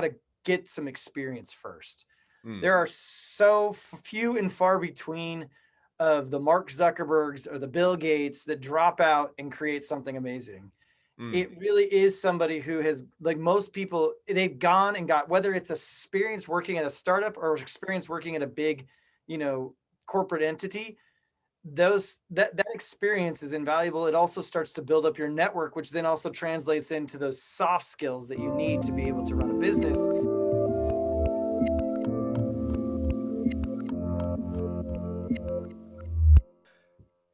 to get some experience first. Mm, There are so few and far between of the Mark Zuckerbergs or the Bill Gates that drop out and create something amazing. mm, It really is somebody who has, like most people, they've gone and got, whether it's experience working at a startup or experience working at a big, you know, corporate entity, that experience is invaluable. It also starts to build up your network, which then also translates into those soft skills that you need to be able to run a business.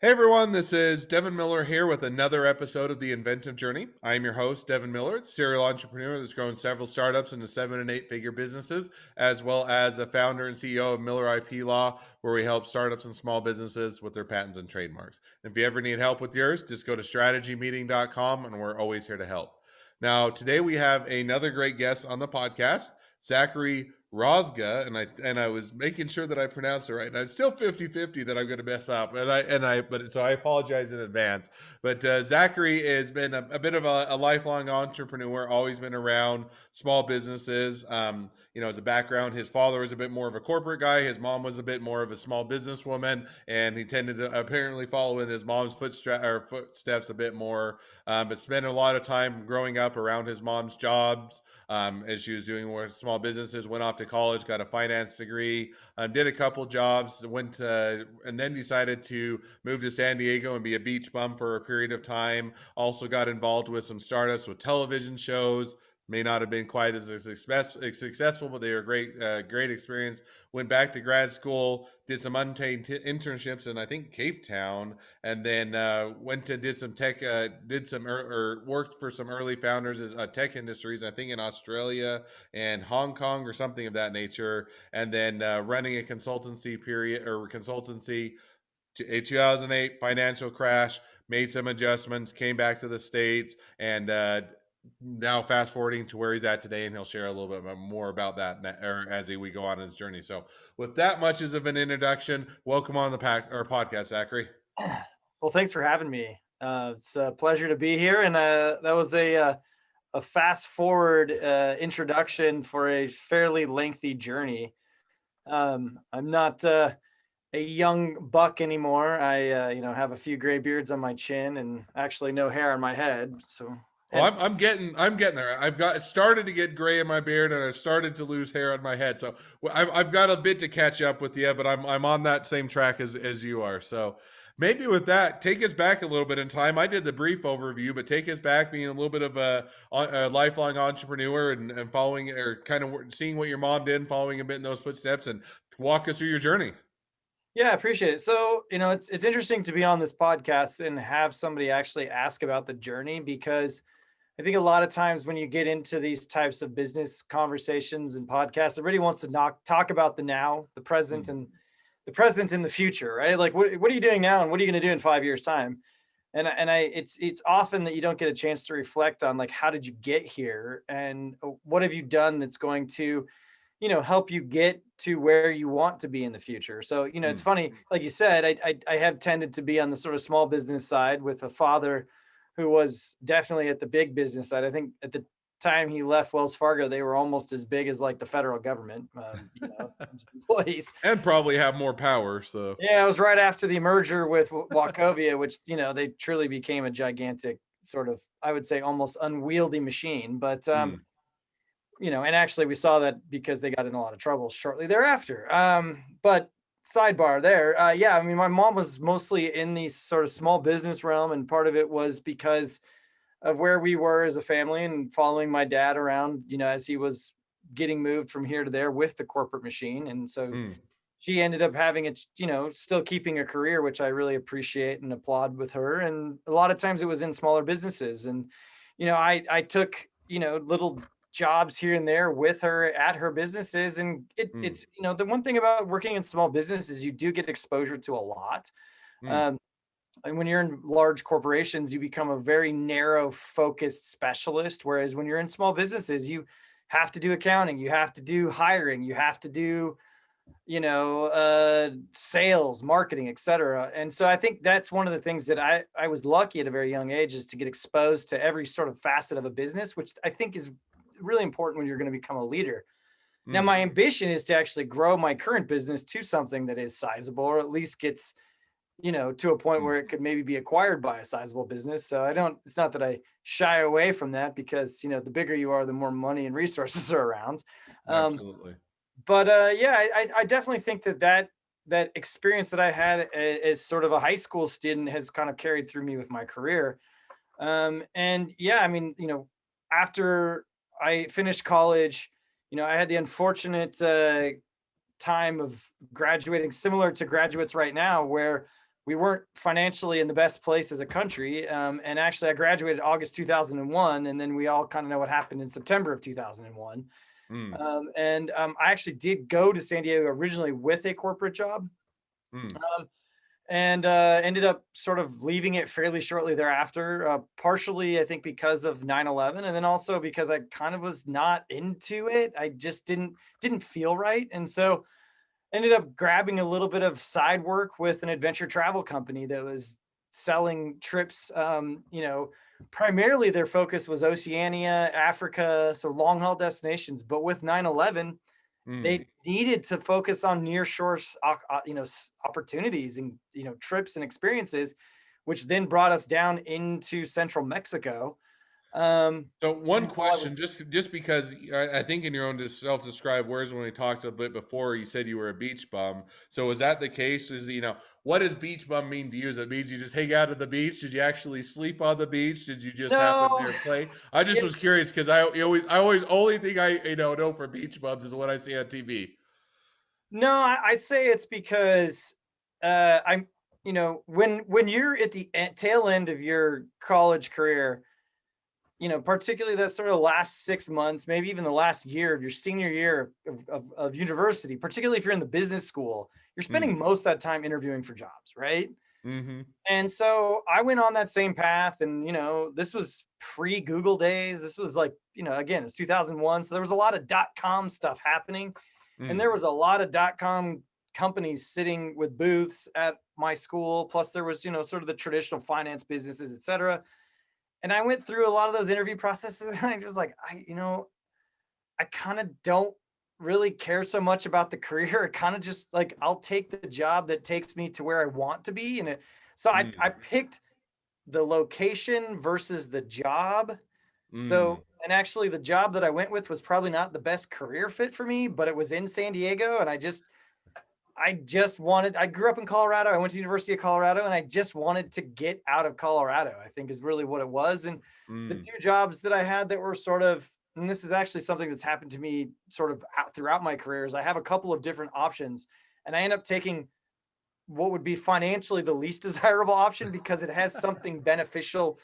Hey everyone, this is Devin Miller here with another episode of the Inventive Journey. I am your host, Devin Miller, serial entrepreneur that's grown several startups into 7 and 8 figure businesses, as well as the founder and CEO of Miller IP Law, where we help startups and small businesses with their patents and trademarks. And if you ever need help with yours, just go to strategymeeting.com and we're always here to help. Now, today we have another great guest on the podcast, Zachary Rozga, and I was making sure that I pronounced it right. And I'm still 50-50 that I'm going to mess up. But so I apologize in advance. But Zachary has been a bit of a lifelong entrepreneur, always been around small businesses. As a background, his father was a bit more of a corporate guy. His mom was a bit more of a small businesswoman, and he tended to apparently follow in his mom's footsteps a bit more. But spent a lot of time growing up around his mom's jobs as she was doing more small businesses. Went off to college, got a finance degree, did a couple jobs, and then decided to move to San Diego and be a beach bum for a period of time. Also got involved with some startups with television shows. May not have been quite as successful, but they were great experience. Went back to grad school, did some unpaid internships in I think Cape Town, and then went to did some tech, or worked for some early founders as tech industries, I think in Australia and Hong Kong or something of that nature, and then running a consultancy. A 2008 financial crash, made some adjustments, came back to the States, and now fast forwarding to where he's at today, and he'll share a little bit more about that we go on his journey. So with that much as of an introduction, welcome on the podcast, Zachary. Well, thanks for having me. It's a pleasure to be here. And that was a fast forward introduction for a fairly lengthy journey. I'm not a young buck anymore. I, have a few gray beards on my chin and actually no hair on my head. So, Oh, hence, I'm getting there. I've got started to get gray in my beard, and I've started to lose hair on my head. So I've got a bit to catch up with you, but I'm on that same track as you are. So maybe with that, take us back a little bit in time. I did the brief overview, but take us back, being a little bit of a lifelong entrepreneur and following or kind of seeing what your mom did, and following a bit in those footsteps, and walk us through your journey. yeah, I appreciate it. So, it's interesting to be on this podcast and have somebody actually ask about the journey, because I think a lot of times when you get into these types of business conversations and podcasts, everybody wants to talk about the now, the present, Hmm. and the present and the future, right? Like, what are you doing now, and what are you going to do in 5 years' time? It's often that you don't get a chance to reflect on, like, how did you get here, and what have you done that's going to, help you get to where you want to be in the future. So, it's Hmm. funny, like you said, I have tended to be on the sort of small business side with a father who was definitely at the big business side. I think at the time he left Wells Fargo, they were almost as big as like the federal government, in terms of employees. And probably have more power. So. Yeah, it was right after the merger with Wachovia, which, they truly became a gigantic sort of, I would say, almost unwieldy machine. But Hmm. and actually we saw that because they got in a lot of trouble shortly thereafter. But sidebar there, yeah, I mean, my mom was mostly in the sort of small business realm, and part of it was because of where we were as a family and following my dad around, as he was getting moved from here to there with the corporate machine. And so Hmm. she ended up having it, still keeping a career, which I really appreciate and applaud with her. And a lot of times it was in smaller businesses. And, I took, little jobs here and there with her at her businesses. And Hmm. it's, the one thing about working in small business is you do get exposure to a lot. Hmm. Um, and when you're in large corporations, you become a very narrow focused specialist. Whereas when you're in small businesses, you have to do accounting, you have to do hiring, you have to do, sales, marketing, etc. And so I think that's one of the things that I was lucky at a very young age, is to get exposed to every sort of facet of a business, which I think is really important when you're going to become a leader. Now, Mm, my ambition is to actually grow my current business to something that is sizable, or at least gets, to a point mm, where it could maybe be acquired by a sizable business. So it's not that I shy away from that because, the bigger you are, the more money and resources are around. Um, absolutely. but yeah, I definitely think that experience that I had as sort of a high school student has kind of carried through me with my career. And yeah, I mean, after I finished college, I had the unfortunate time of graduating, similar to graduates right now, where we weren't financially in the best place as a country. And actually, I graduated August 2001, and then we all kind of know what happened in September of 2001. Mm, And I actually did go to San Diego originally with a corporate job. mm. Um, and ended up sort of leaving it fairly shortly thereafter, partially I think because of 9/11, and then also because I kind of was not into it. I just didn't feel right, and so ended up grabbing a little bit of side work with an adventure travel company that was selling trips. Primarily their focus was Oceania, Africa, so long haul destinations. But with 9/11, Mm. they needed to focus on near shore opportunities and trips and experiences, which then brought us down into central Mexico. So one And while I was question, just because I think in your own self-described words when we talked a bit before, you said you were a beach bum. So is that the case? What does beach bum mean to you? Does it mean you just hang out at the beach? Did you actually sleep on the beach? Did you just happen no there to play? I just it, was curious because I always only thing I know for beach bums is what I see on TV. no I say it's because I'm when you're at the tail end of your college career, particularly that sort of last 6 months, maybe even the last year of your senior year of university, particularly if you're in the business school, you're spending Mm, most of that time interviewing for jobs, right? mm-hmm, And so I went on that same path. And, this was pre Google days. This was like, again, it's 2001. So there was a lot of .com stuff happening. And mm, there was a lot of .com companies sitting with booths at my school. Plus there was, sort of the traditional finance businesses, et cetera. And I went through a lot of those interview processes and I was like, I kind of don't really care so much about the career. It kind of just like I'll take the job that takes me to where I want to be. So I mm, picked the location versus the job. mm, So, and actually the job that I went with was probably not the best career fit for me, but it was in San Diego. And I grew up in Colorado. I went to University of Colorado and I just wanted to get out of Colorado, I think is really what it was. And the mm, two jobs that I had that were sort of, and this is actually something that's happened to me sort of throughout my careers. I have a couple of different options and I end up taking what would be financially the least desirable option because it has something beneficial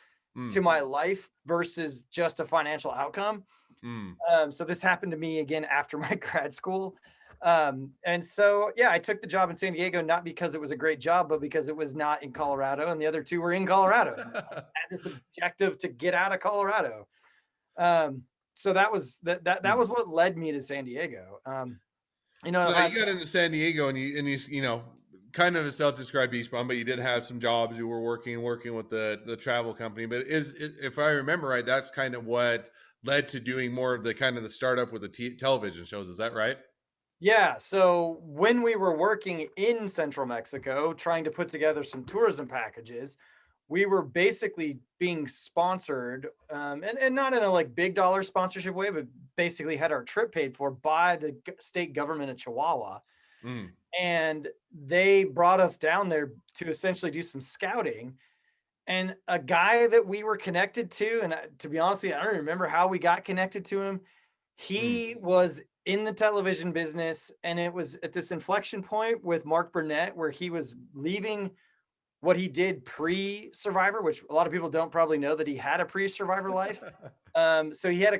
to mm, my life versus just a financial outcome. mm. So this happened to me again after my grad school. And so, yeah, I took the job in San Diego, not because it was a great job, but because it was not in Colorado and the other two were in Colorado. And I had this objective to get out of Colorado. Um, so that Mm. was what led me to San Diego. So I, you got into San Diego and you kind of a self-described beach bum, but you did have some jobs. You were working with the travel company. But if I remember right, that's kind of what led to doing more of the kind of the startup with the television shows. Is that right? Yeah. So when we were working in central Mexico, trying to put together some tourism packages, we were basically being sponsored, and not in a like big dollar sponsorship way, but basically had our trip paid for by the state government of Chihuahua. Mm, And they brought us down there to essentially do some scouting. And a guy that we were connected to, and to be honest with you, I don't remember how we got connected to him. mm, He was in the television business, and it was at this inflection point with Mark Burnett where he was leaving what he did pre-Survivor, which a lot of people don't probably know that he had a pre-Survivor life. So he had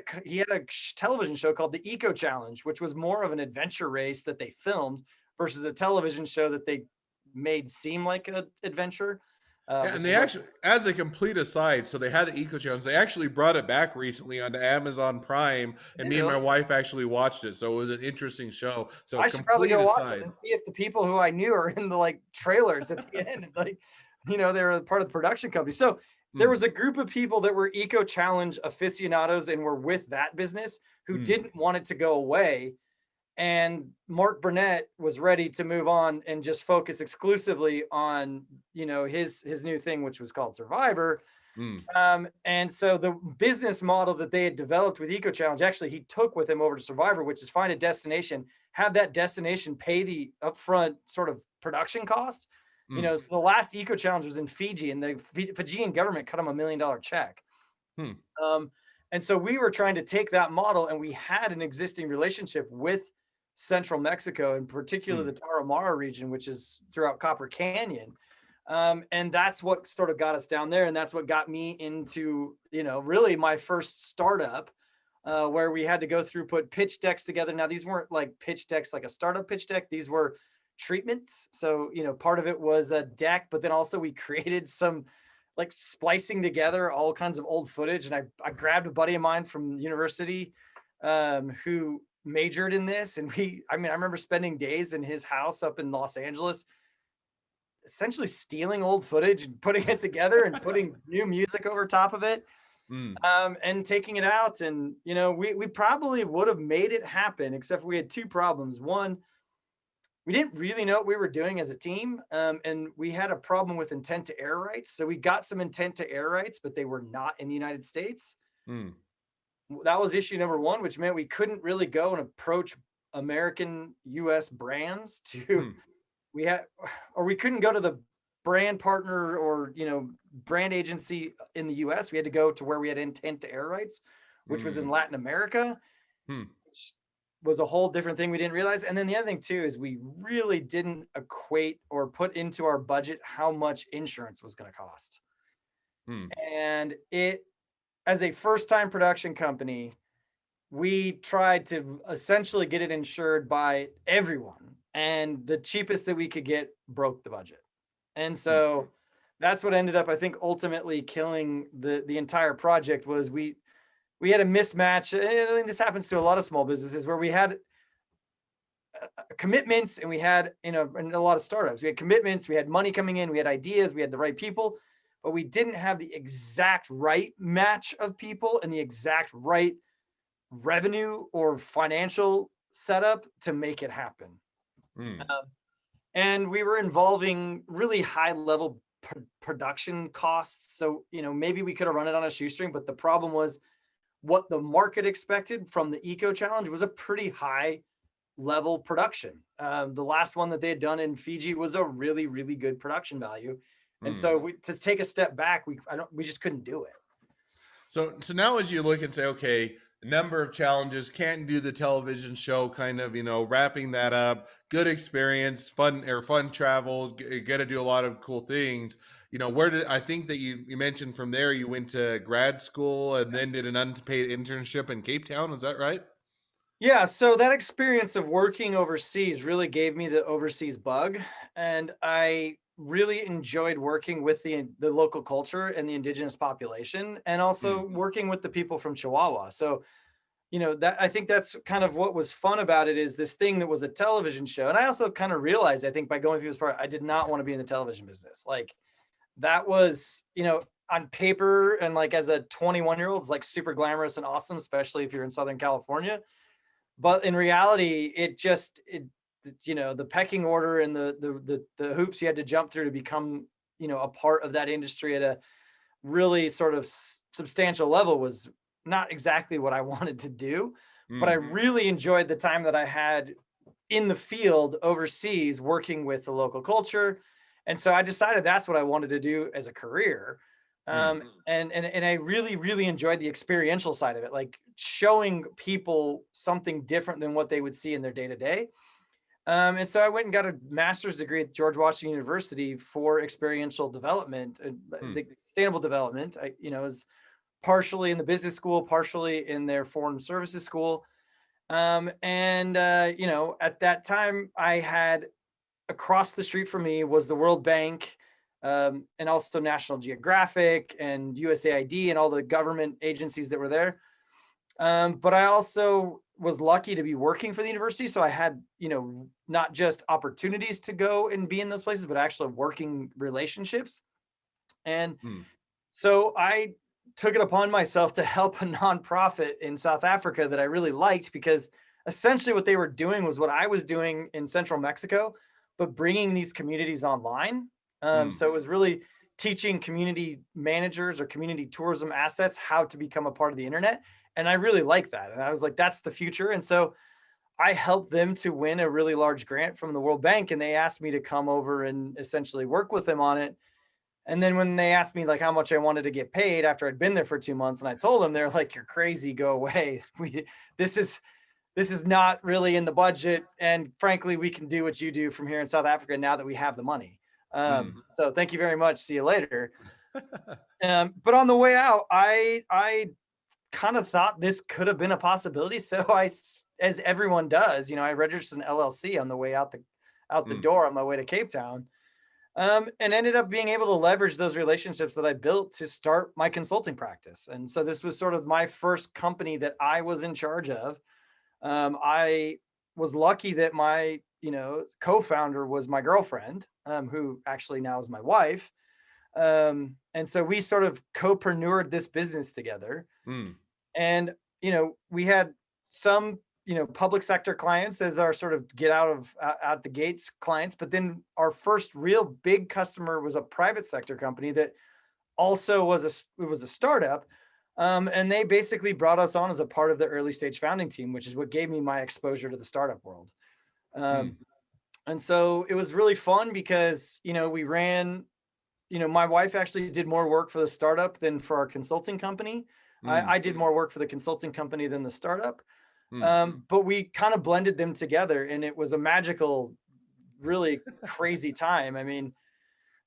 a television show called the Eco Challenge, which was more of an adventure race that they filmed versus a television show that they made seem like an adventure, Yeah, and which they is what. actually, as a complete aside, so they had the Eco Challenge. They actually brought it back recently onto Amazon Prime, and Did me and my really? wife actually watched it. So it was an interesting show. So I should probably complete go watch it aside. and see if the people who I knew are in the like trailers at the end, like they were part of the production company. So there was a group of people that were eco challenge aficionados and were with that business who didn't want it to go away. And Mark Burnett was ready to move on and just focus exclusively on, his new thing, which was called Survivor. And so the business model that they had developed with Eco Challenge, actually, he took with him over to Survivor, which is find a destination, have that destination pay the upfront sort of production costs. So the last Eco Challenge was in Fiji, and the Fijian government cut him $1 million check. And so we were trying to take that model, and we had an existing relationship with central Mexico, in particular the Tarahumara region, which is throughout Copper Canyon. And that's what sort of got us down there. And that's what got me into, really my first startup, where we had to go through, put pitch decks together. Now, these weren't like pitch decks, like a startup pitch deck. These were treatments. So, part of it was a deck, but then also we created some like splicing together all kinds of old footage. And I grabbed a buddy of mine from university, who majored in this. And I remember spending days in his house up in Los Angeles, essentially stealing old footage and putting it together and putting new music over top of it, and taking it out. And, we probably would have made it happen, except we had two problems. One, we didn't really know what we were doing as a team. And we had a problem with intent to air rights. So we got some intent to air rights, but they were not in the United States. That was issue number one, which meant we couldn't really go and approach American US brands we couldn't go to the brand partner or, brand agency in the US. We had to go to where we had intent to air rights, which was in Latin America, which was a whole different thing we didn't realize. And then the other thing too, is we really didn't equate or put into our budget how much insurance was going to cost. And as a first-time production company, we tried to essentially get it insured by everyone. And the cheapest that we could get broke the budget. And so that's what ended up, I think, ultimately killing the entire project. Was we had a mismatch. I think this happens to a lot of small businesses, where we had commitments, and we had, in a lot of startups, we had commitments, we had money coming in, we had ideas, we had the right people, but we didn't have the exact right match of people and the exact right revenue or financial setup to make it happen. And we were involving really high level production costs. So, maybe we could have run it on a shoestring, but the problem was what the market expected from the Eco Challenge was a pretty high level production. The last one that they had done in Fiji was a really, really good production value. And so to take a step back, we just couldn't do it. So now as you look and say, okay, a number of challenges, can't do the television show, kind of, wrapping that up, good experience, fun travel, get to do a lot of cool things. I think that you mentioned from there, you went to grad school and then did an unpaid internship in Cape Town. Was that right? Yeah. So that experience of working overseas really gave me the overseas bug. And I really enjoyed working with the local culture and the indigenous population, and also working with the people from Chihuahua. So, that I think that's kind of what was fun about it, is this thing that was a television show. And I also kind of realized, I think, by going through this part, I did not want to be in the television business. Like, that was, on paper, and like as a 21-year-old, it's like super glamorous and awesome, especially if you're in Southern California. But in reality, the pecking order and the hoops you had to jump through to become, a part of that industry at a really sort of substantial level was not exactly what I wanted to do. But I really enjoyed the time that I had in the field overseas working with the local culture. And so I decided that's what I wanted to do as a career. And I really, really enjoyed the experiential side of it, like showing people something different than what they would see in their day to day. And so I went and got a master's degree at George Washington University for experiential development, the sustainable development. I was partially in the business school, partially in their foreign services school. At that time, I had, across the street from me was the World Bank, and also National Geographic and USAID and all the government agencies that were there. But I also was lucky to be working for the university. So I had, not just opportunities to go and be in those places, but actually working relationships. And So I took it upon myself to help a nonprofit in South Africa that I really liked because essentially what they were doing was what I was doing in central Mexico, but bringing these communities online. Mm, So it was really teaching community managers or community tourism assets how to become a part of the internet. And I really like that. And I was like, that's the future. And so I helped them to win a really large grant from the World Bank. And they asked me to come over and essentially work with them on it. And then when they asked me like how much I wanted to get paid after I'd been there for 2 months, and I told them, they're like, "You're crazy, go away. This is this is not really in the budget. And frankly, we can do what you do from here in South Africa now that we have the money. mm. So thank you very much. See you later." But on the way out, I kind of thought this could have been a possibility. So as everyone does, I registered an LLC on the way out the Mm, door on my way to Cape Town, and ended up being able to leverage those relationships that I built to start my consulting practice. And so this was sort of my first company that I was in charge of. I was lucky that my co-founder was my girlfriend, who actually now is my wife. And so we sort of co-preneured this business together. mm, And we had some public sector clients as our sort of get out the gates clients, but then our first real big customer was a private sector company that also was a startup. And they basically brought us on as a part of the early stage founding team, which is what gave me my exposure to the startup world. mm, um, and so it was really fun because my wife actually did more work for the startup than for our consulting company. mm, I did more work for the consulting company than the startup. mm. But we kind of blended them together, and it was a magical, really crazy time. I mean,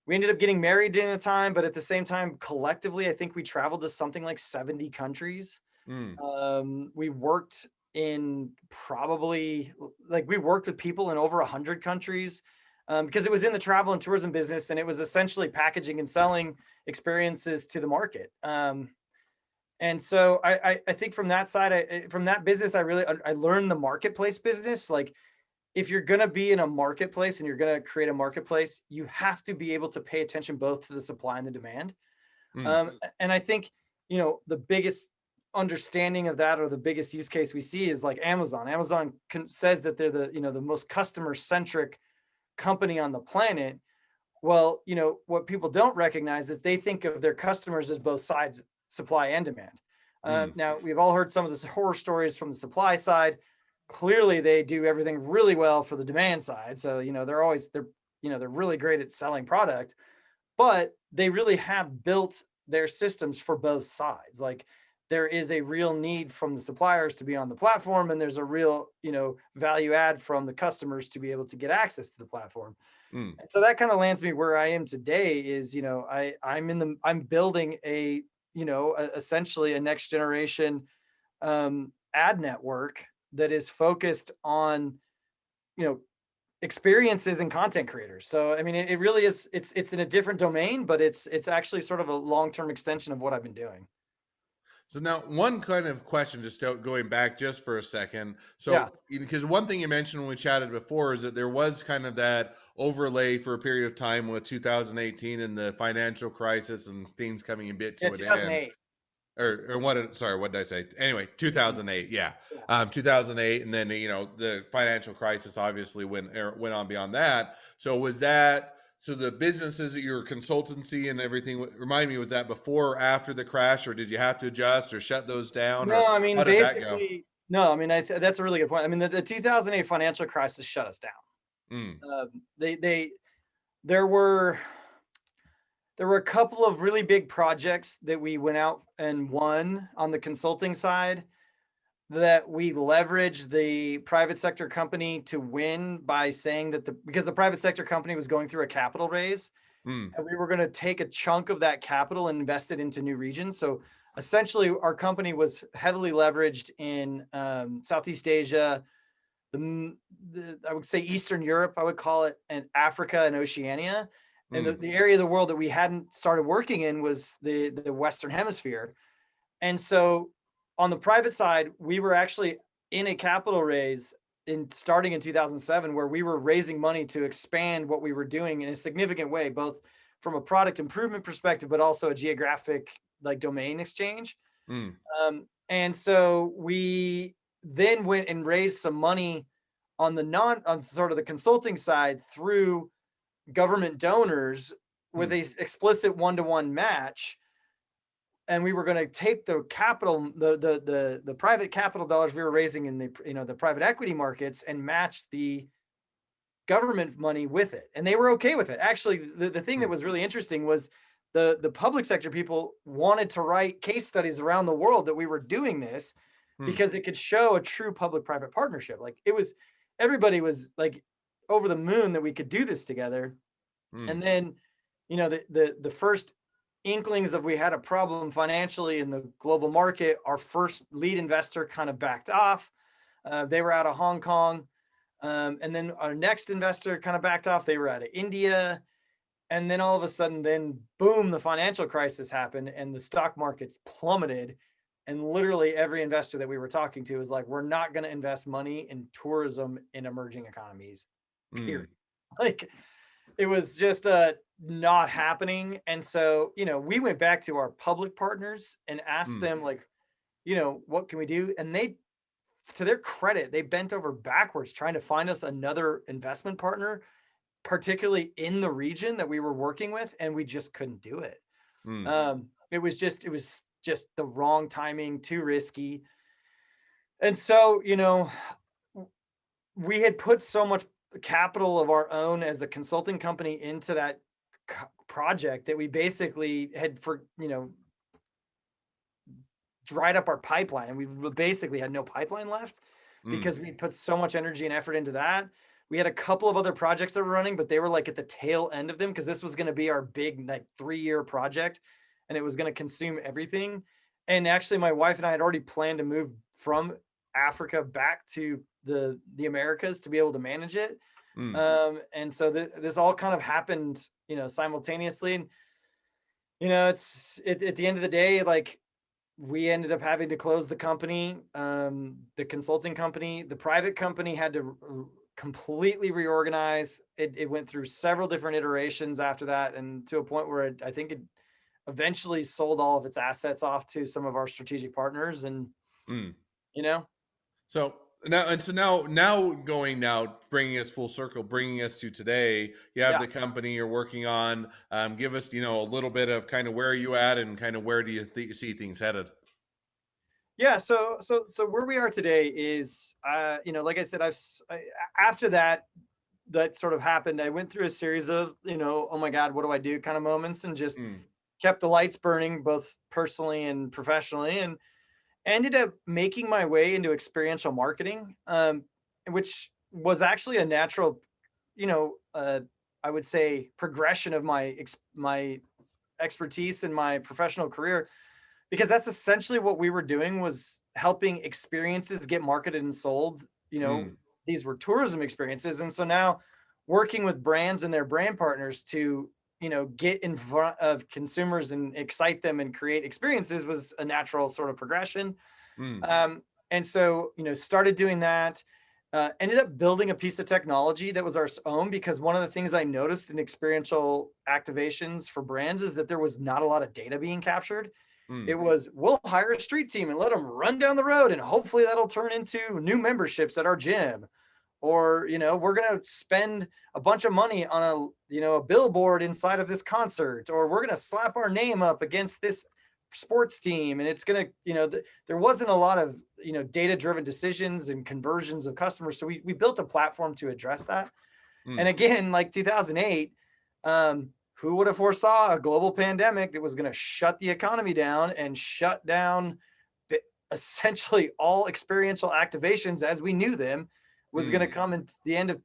we ended up getting married during the time, but at the same time, collectively, I think we traveled to something like 70 countries. Mm, We worked in probably like we worked with people in over 100 countries, because it was in the travel and tourism business, and it was essentially packaging and selling experiences to the market. And so I think from that side, from that business, I learned the marketplace business. Like, if you're going to be in a marketplace and you're going to create a marketplace, you have to be able to pay attention both to the supply and the demand. mm, And I think, the biggest understanding of that, or the biggest use case we see, is like Amazon. Amazon says that they're the most customer centric company on the planet. Well, what people don't recognize is they think of their customers as both sides, supply and demand. mm, Now, we've all heard some of the horror stories from the supply side. Clearly, they do everything really well for the demand side. So, they're really great at selling product, but they really have built their systems for both sides. Like, there is a real need from the suppliers to be on the platform, and there's a real, value add from the customers to be able to get access to the platform. mm. And so that kind of lands me where I am today. Is I'm building essentially a next generation ad network that is focused on you know experiences and content creators. So I mean, it really is. It's in a different domain, but it's actually sort of a long term extension of what I've been doing. So now, one kind of question, just going back just for a second. Yeah, So, because one thing you mentioned when we chatted before is that there was kind of that overlay for a period of time with 2018 and the financial crisis and things coming a bit yeah, to an end. 2008. Or sorry, what did I say? Anyway, Mhm. 2008, yeah. Yeah. 2008, and then the financial crisis obviously went on beyond that. So was that, so the businesses that your consultancy and everything, remind me, was that before or after the crash, or did you have to adjust or shut those down, No, or I how mean, did that go? basically, no, I mean, that's a really good point. I mean, the 2008 financial crisis shut us down. Mm, They there were there were a couple of really big projects that we went out and won on the consulting side, that we leveraged the private sector company to win by saying that because the private sector company was going through a capital raise, mm, and we were going to take a chunk of that capital and invest it into new regions. So essentially, our company was heavily leveraged in Southeast Asia, I would say Eastern Europe, I would call it, and Africa and Oceania. And the, mm, the area of the world that we hadn't started working in was the Western Hemisphere. And so on the private side, we were actually in a capital raise starting in 2007, where we were raising money to expand what we were doing in a significant way, both from a product improvement perspective, but also a geographic like domain exchange. Mm. And so we then went and raised some money on sort of the consulting side through government donors with a explicit one-to-one match. And we were going to take the capital, the private capital dollars we were raising in the private equity markets and match the government money with it. And they were okay with it. Actually, the thing that was really interesting was the public sector people wanted to write case studies around the world that we were doing this because it could show a true public-private partnership. Like everybody was like over the moon that we could do this together. And then, the first inklings of we had a problem financially in the global market, our first lead investor kind of backed off. They were out of Hong Kong. And then our next investor kind of backed off. They were out of India. And then all of a sudden, then boom, the financial crisis happened and the stock markets plummeted. And literally every investor that we were talking to was like, we're not going to invest money in tourism in emerging economies, period. Like it was just not happening. And so, we went back to our public partners and asked them like, what can we do? And they, to their credit, they bent over backwards trying to find us another investment partner, particularly in the region that we were working with, and we just couldn't do it. It was just the wrong timing, too risky. And so, we had put so much capital of our own as a consulting company into that project that we basically had dried up our pipeline, and we basically had no pipeline left because we put so much energy and effort into that. We had a couple of other projects that were running, but they were like at the tail end of them because this was going to be our big like 3-year project and it was going to consume everything. And actually my wife and I had already planned to move from Africa back to the Americas to be able to manage it. And so this all kind of happened, simultaneously. And, it's at the end of the day, like we ended up having to close the company, the consulting company. The private company had to completely reorganize. It went through several different iterations after that, and to a point where I think it eventually sold all of its assets off to some of our strategic partners. And so bringing us full circle, bringing us to today, you have the company you're working on. Give us a little bit of kind of where are you at and kind of where do you see things headed? Yeah, so where we are today is, like I said, after that sort of happened, I went through a series of, oh my God, what do I do kind of moments, and just kept the lights burning, both personally and professionally, and ended up making my way into experiential marketing, which was actually a natural, I would say progression of my expertise in my professional career. Because that's essentially what we were doing, was helping experiences get marketed and sold. These were tourism experiences. And so now working with brands and their brand partners to, get in front of consumers and excite them and create experiences was a natural sort of progression. And so, started doing that, ended up building a piece of technology that was our own, because one of the things I noticed in experiential activations for brands is that there was not a lot of data being captured. It was, we'll hire a street team and let them run down the road, and hopefully that'll turn into new memberships at our gym. Or, we're going to spend a bunch of money on a billboard inside of this concert, or we're going to slap our name up against this sports team. And it's going to, there wasn't a lot of, data-driven decisions and conversions of customers. So we built a platform to address that. And again, like 2008, who would have foresaw a global pandemic that was going to shut the economy down and shut down essentially all experiential activations as we knew them was going to come in the end of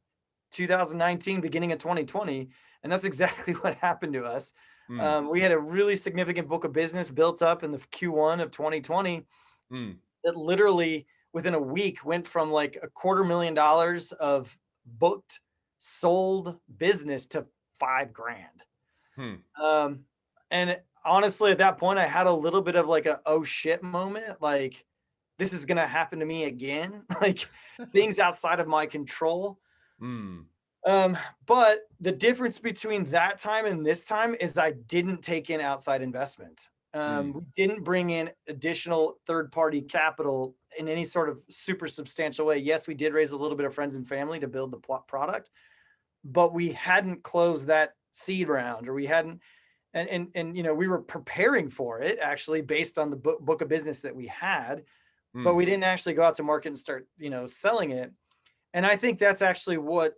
2019, beginning of 2020. And that's exactly what happened to us. We had a really significant book of business built up in the Q1 of 2020 that literally within a week went from like $250,000 of booked, sold business to $5,000. And honestly, at that point, I had a little bit of like a, oh shit moment. Like, this is going to happen to me again. Like things outside of my control. But the difference between that time and this time is I didn't take in outside investment. Mm, We didn't bring in additional third party capital in any sort of super substantial way. Yes, we did raise a little bit of friends and family to build the product, but we hadn't closed that seed round, or we hadn't, and we were preparing for it actually based on the book of business that we had, but mm, we didn't actually go out to market and start, selling it. And I think that's actually what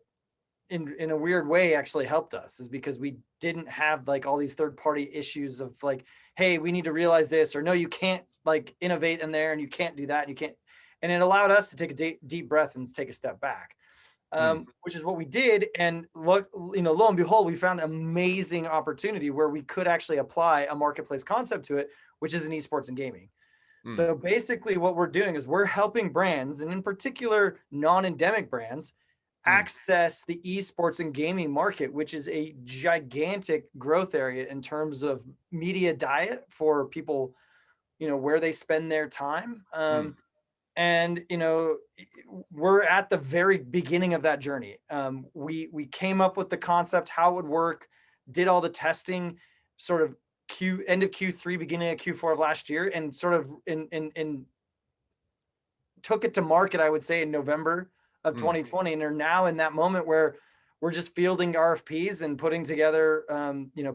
in a weird way actually helped us, is because we didn't have like all these third party issues of like, hey, we need to realize this, or no, you can't like innovate in there and you can't do that and you can't. And it allowed us to take a deep breath and take a step back, mm, which is what we did. And look, lo and behold, we found an amazing opportunity where we could actually apply a marketplace concept to it, which is in esports and gaming. mm, So basically what we're doing is we're helping brands, and in particular non-endemic brands, mm, access the esports and gaming market, which is a gigantic growth area in terms of media diet for people, where they spend their time. mm, And we're at the very beginning of that journey. We came up with the concept, how it would work, did all the testing, sort of end of Q3, beginning of Q4 of last year, and sort of in took it to market, I would say, in November of mm. 2020, and are now in that moment where we're just fielding RFPs and putting together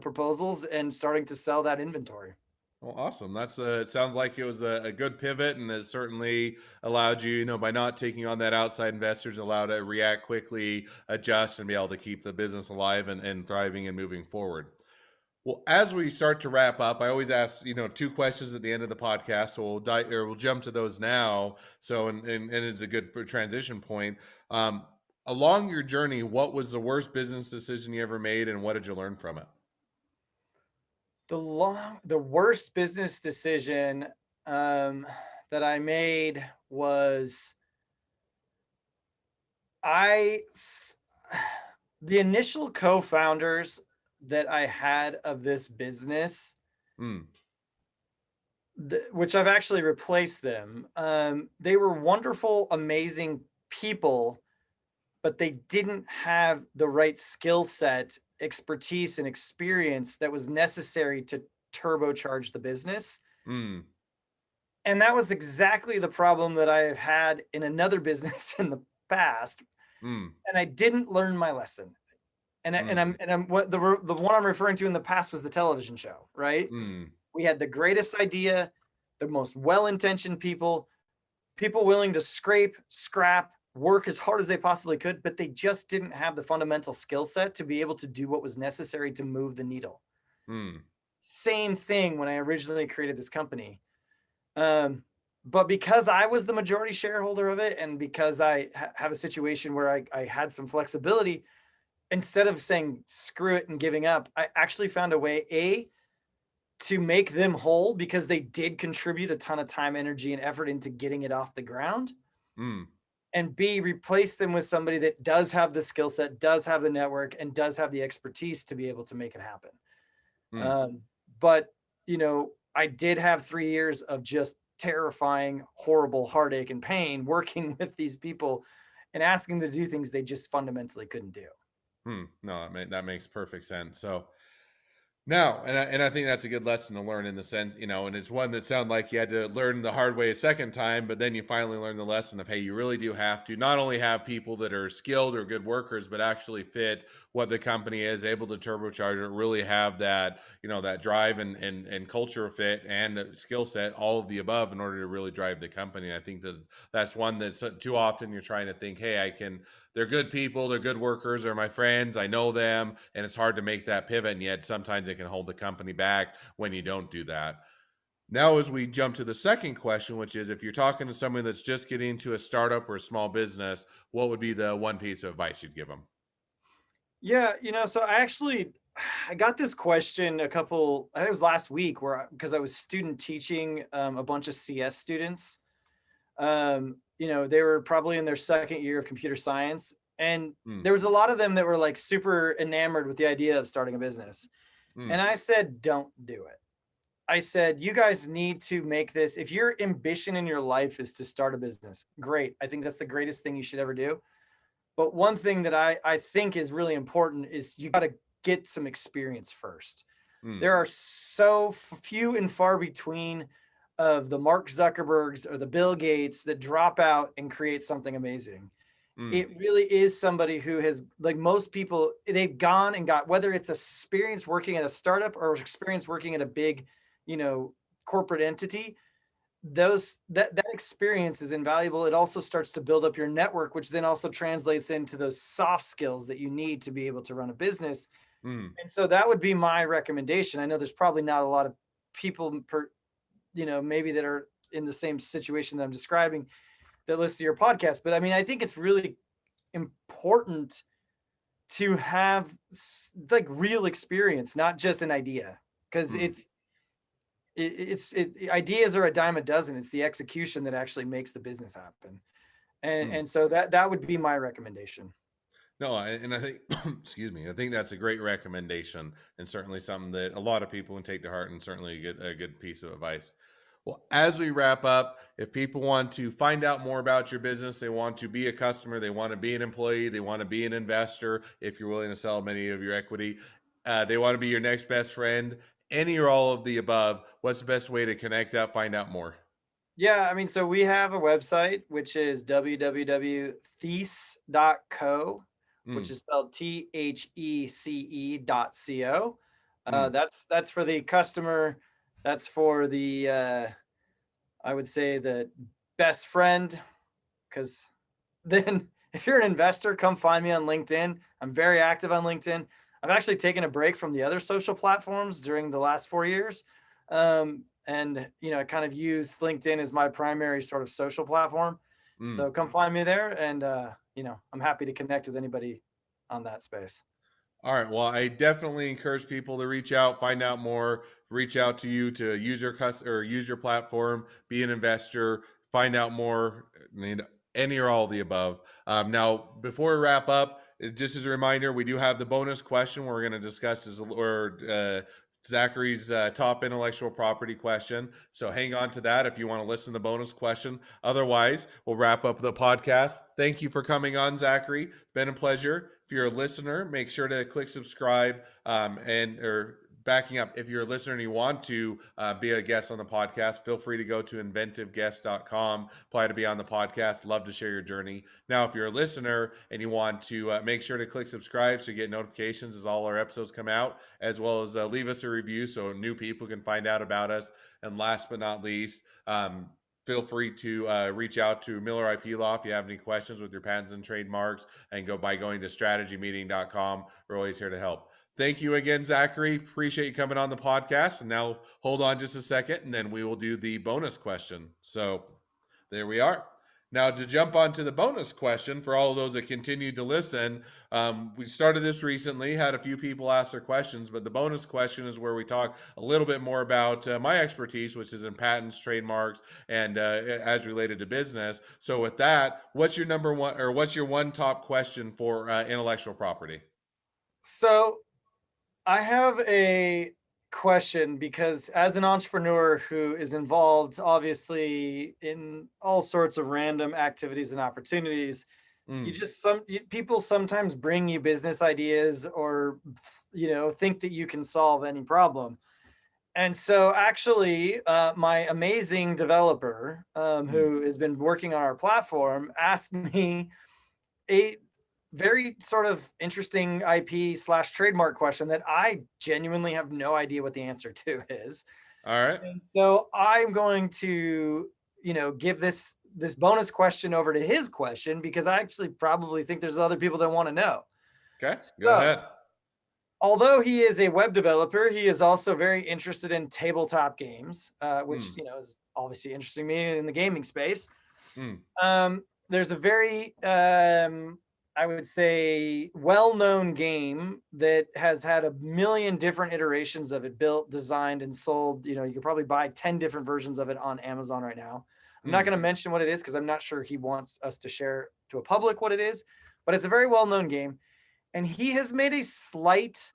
proposals and starting to sell that inventory. Well, awesome. That's it sounds like it was a good pivot, and it certainly allowed you, by not taking on that outside investors, allowed to react quickly, adjust, and be able to keep the business alive and thriving and moving forward. Well, as we start to wrap up, I always ask, two questions at the end of the podcast. So we'll jump to those now. So, and it's a good transition point. Along your journey, what was the worst business decision you ever made, and what did you learn from it? The worst business decision um, that I made was I s- the initial co-founders that I had of this business, Mm, which I've actually replaced them. They were wonderful, amazing people, but they didn't have the right skill set, expertise, and experience that was necessary to turbocharge the business. mm, And that was exactly the problem that I have had in another business in the past. mm, And I didn't learn my lesson. mm, And I'm what the one I'm referring to in the past was the television show, right? mm, We had the greatest idea, the most well-intentioned people willing to scrape, scrap, work as hard as they possibly could, but they just didn't have the fundamental skill set to be able to do what was necessary to move the needle. mm, Same thing when I originally created this company. Um, but because I was the majority shareholder of it, and because I have a situation where I had some flexibility, instead of saying screw it and giving up, I actually found a way, to make them whole, because they did contribute a ton of time, energy, and effort into getting it off the ground, mm, and B, replace them with somebody that does have the skill set, does have the network, and does have the expertise to be able to make it happen. mm. Um, but I did have 3 years of just terrifying, horrible heartache and pain working with these people and asking them to do things they just fundamentally couldn't do. No, that makes perfect sense. So, no, and I think that's a good lesson to learn in the sense, and it's one that sounded like you had to learn the hard way a second time, but then you finally learn the lesson of, hey, you really do have to not only have people that are skilled or good workers, but actually fit what the company is, able to turbocharge it, really have that, that drive and culture fit and skill set, all of the above in order to really drive the company. And I think that's one that's too often you're trying to think, hey, they're good people, they're good workers, they're my friends, I know them, and it's hard to make that pivot. And yet sometimes it can hold the company back when you don't do that. Now, as we jump to the second question, which is if you're talking to someone that's just getting into a startup or a small business, what would be the one piece of advice you'd give them? Yeah, so I got this question I think it was last week, because I was student teaching a bunch of CS students. They were probably in their second year of computer science, and Mm, there was a lot of them that were like super enamored with the idea of starting a business. And mm, I said, don't do it. I said, you guys need to make this. If your ambition in your life is to start a business, great. I think that's the greatest thing you should ever do. But one thing that I think is really important is you got to get some experience first. Mm, There are so few and far between of the Mark Zuckerbergs or the Bill Gates that drop out and create something amazing. mm, It really is somebody who has, like most people, they've gone and got, whether it's experience working at a startup or experience working at a big, you know, corporate entity, that experience is invaluable. It also starts to build up your network, which then also translates into those soft skills that you need to be able to run a business. mm. And so that would be my recommendation. I know there's probably not a lot of people maybe that are in the same situation that I'm describing that listen to your podcast, but I mean, I think it's really important to have like real experience, not just an idea, because Mm, ideas are a dime a dozen. It's the execution that actually makes the business happen. And mm. and so that would be my recommendation. No, and I think, excuse me, I think that's a great recommendation, and certainly something that a lot of people can take to heart, and certainly a good piece of advice. Well, as we wrap up, if people want to find out more about your business, they want to be a customer, they want to be an employee, they want to be an investor, if you're willing to sell many of your equity, they want to be your next best friend, any or all of the above, what's the best way to connect up, find out more? Yeah, I mean, so we have a website which is www.thece.co, which Mm, is spelled THECE.co. mm, That's for the customer. That's for the I would say the best friend, because then if you're an investor, come find me on LinkedIn. I'm very active on LinkedIn. I've actually taken a break from the other social platforms during the last 4 years. And I kind of use LinkedIn as my primary sort of social platform. mm. So come find me there, and I'm happy to connect with anybody on that space. All right. Well, I definitely encourage people to reach out, find out more, reach out to you to use your or use your platform, be an investor, find out more. I mean, any or all of the above. Now, before we wrap up, just as a reminder, we do have the bonus question we're going to discuss Zachary's top intellectual property question. So hang on to that if you want to listen to the bonus question. Otherwise, we'll wrap up the podcast. Thank you for coming on, Zachary. It's been a pleasure. If you're a listener, make sure to click subscribe and or backing up. If you're a listener and you want to be a guest on the podcast, feel free to go to inventiveguest.com, apply to be on the podcast. Love to share your journey. Now, if you're a listener and you want to make sure to click subscribe so you get notifications as all our episodes come out, as well as leave us a review so new people can find out about us. And last but not least, feel free to reach out to Miller IP Law if you have any questions with your patents and trademarks, and going to strategymeeting.com. We're always here to help. Thank you again, Zachary. Appreciate you coming on the podcast. And now hold on just a second, and then we will do the bonus question. So there we are. Now, to jump onto the bonus question for all of those that continue to listen, we started this recently, had a few people ask their questions, but the bonus question is where we talk a little bit more about my expertise, which is in patents, trademarks, and as related to business. So, with that, what's your number one, or what's your one top question for intellectual property? So I have a question, because as an entrepreneur who is involved obviously in all sorts of random activities and opportunities, Mm, people sometimes bring you business ideas, or think that you can solve any problem. And so actually, my amazing developer, mm, who has been working on our platform, asked me a very sort of interesting IP slash trademark question that I genuinely have no idea what the answer to is. all right. And so I'm going to, give this bonus question over to his question, because I actually probably think there's other people that want to know. Okay. Go So, ahead. although he is a web developer, he is also very interested in tabletop games, which Mm, is obviously interesting me in the gaming space. mm, There's a very, I would say, well-known game that has had a million different iterations of it built, designed, and sold. You could probably buy 10 different versions of it on Amazon right now. I'm not mm, going to mention what it is because I'm not sure he wants us to share to a public what it is, but it's a very well-known game. And he has made a slight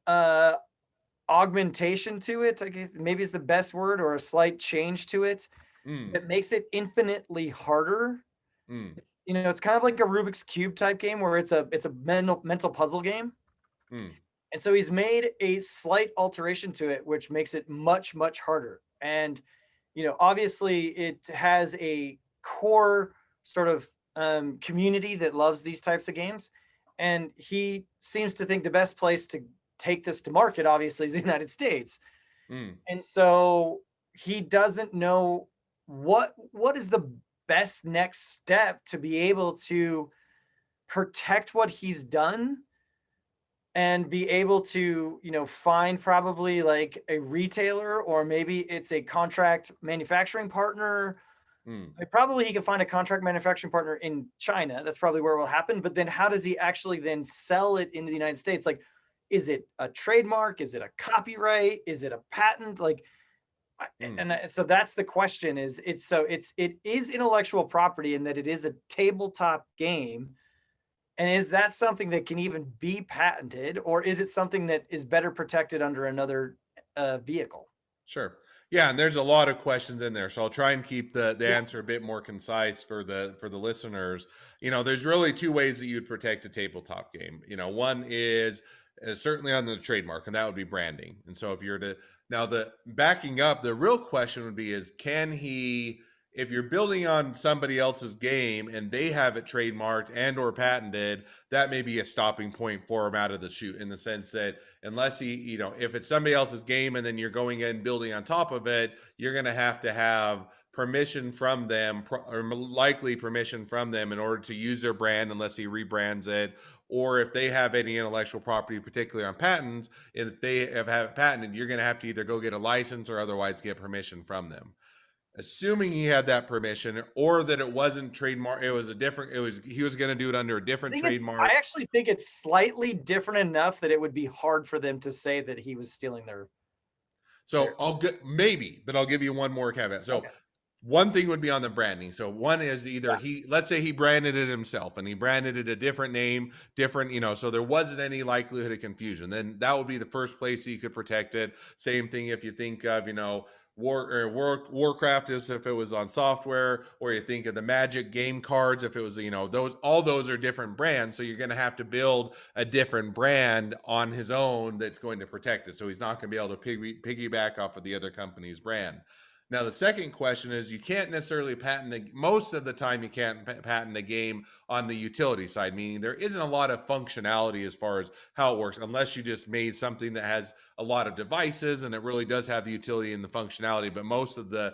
uh, augmentation to it. I guess maybe it's the best word, or a slight change to it mm, that makes it infinitely harder. mm. it's kind of like a Rubik's Cube type game where it's a mental puzzle game. Hmm. And so he's made a slight alteration to it, which makes it much, much harder. And, obviously it has a core sort of community that loves these types of games. And he seems to think the best place to take this to market, obviously, is the United States. Hmm. And so he doesn't know what is the best next step to be able to protect what he's done and be able to, find probably like a retailer, or maybe it's a contract manufacturing partner. Hmm. Like, probably he can find a contract manufacturing partner in China. That's probably where it will happen. But then how does he actually then sell it into the United States? Like, is it a trademark? Is it a copyright? Is it a patent? Like, Hmm. and so that's the question. It is intellectual property in that it is a tabletop game. And is that something that can even be patented, or is it something that is better protected under another vehicle? Sure. Yeah, and there's a lot of questions in there, so I'll try and keep the Yeah. answer a bit more concise for the listeners. There's really two ways that you'd protect a tabletop game. One is certainly on the trademark, and that would be branding. And so if you're to now the backing up, the real question would be is can he if you're building on somebody else's game and they have it trademarked and or patented, that may be a stopping point for him out of the chute in the sense that unless if it's somebody else's game and then you're going in building on top of it, you're going to have permission from them or likely permission from them in order to use their brand unless he rebrands it, or if they have any intellectual property, particularly on patents. If they have patented, you're going to have to either go get a license or otherwise get permission from them. Assuming he had that permission, or that it wasn't trademark, it was he was going to do it under a different I trademark. actually think it's slightly different enough that it would be hard for them to say that he was stealing their So I'll get maybe, but I'll give you one more caveat. So Okay. one thing would be on the branding. So one is Yeah. either let's say he branded it himself and he branded it a different name, different, so there wasn't any likelihood of confusion. Then that would be the first place that you could protect it. Same thing if you think of, Warcraft is if it was on software, or you think of the Magic game cards if it was, those are different brands. So you're going to have to build a different brand on his own that's going to protect it. So he's not going to be able to piggyback off of the other company's brand. Now, the second question is you can't necessarily most of the time you can't patent a game on the utility side, meaning there isn't a lot of functionality as far as how it works, unless you just made something that has a lot of devices and it really does have the utility and the functionality. But most of the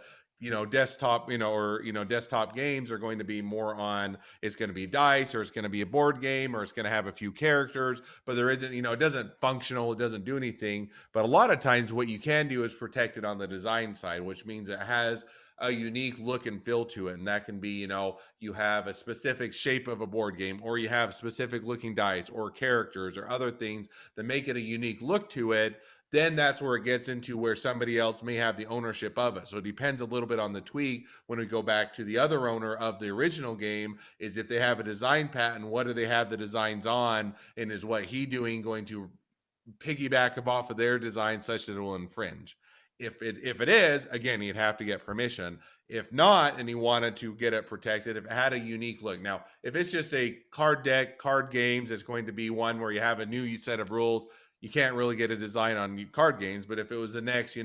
desktop desktop games are going to be more on, it's going to be dice, or it's going to be a board game, or it's going to have a few characters, but there isn't, it doesn't functional, it doesn't do anything. But a lot of times what you can do is protect it on the design side, which means it has a unique look and feel to it. And that can be, you have a specific shape of a board game, or you have specific looking dice or characters or other things that make it a unique look to it. Then that's where it gets into where somebody else may have the ownership of it. So it depends a little bit on the tweak. When we go back to the other owner of the original game, is if they have a design patent, what do they have the designs on? And is what he doing going to piggyback off of their design such that it will infringe? If it is, again, you'd have to get permission. If not, and he wanted to get it protected, if it had a unique look. Now, if it's just a card deck, card games, it's going to be one where you have a new set of rules. You can't really get a design on card games. But if it was the next,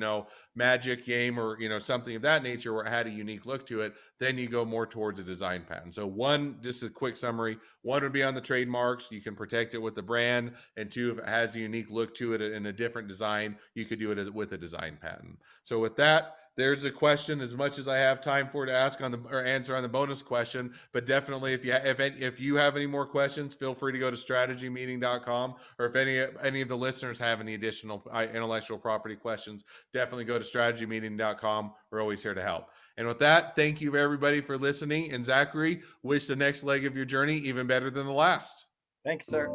Magic game, or something of that nature where it had a unique look to it, then you go more towards a design patent. So one, just a quick summary, one would be on the trademarks. You can protect it with the brand. And two, if it has a unique look to it in a different design, you could do it with a design patent. So with that, there's a question, as much as I have time for to ask on the or answer on the bonus question. But definitely, if you have any more questions, feel free to go to strategymeeting.com, or if any of the listeners have any additional intellectual property questions, definitely go to strategymeeting.com. We're always here to help. And with that, thank you everybody for listening. And Zachary, wish the next leg of your journey even better than the last. Thanks, sir.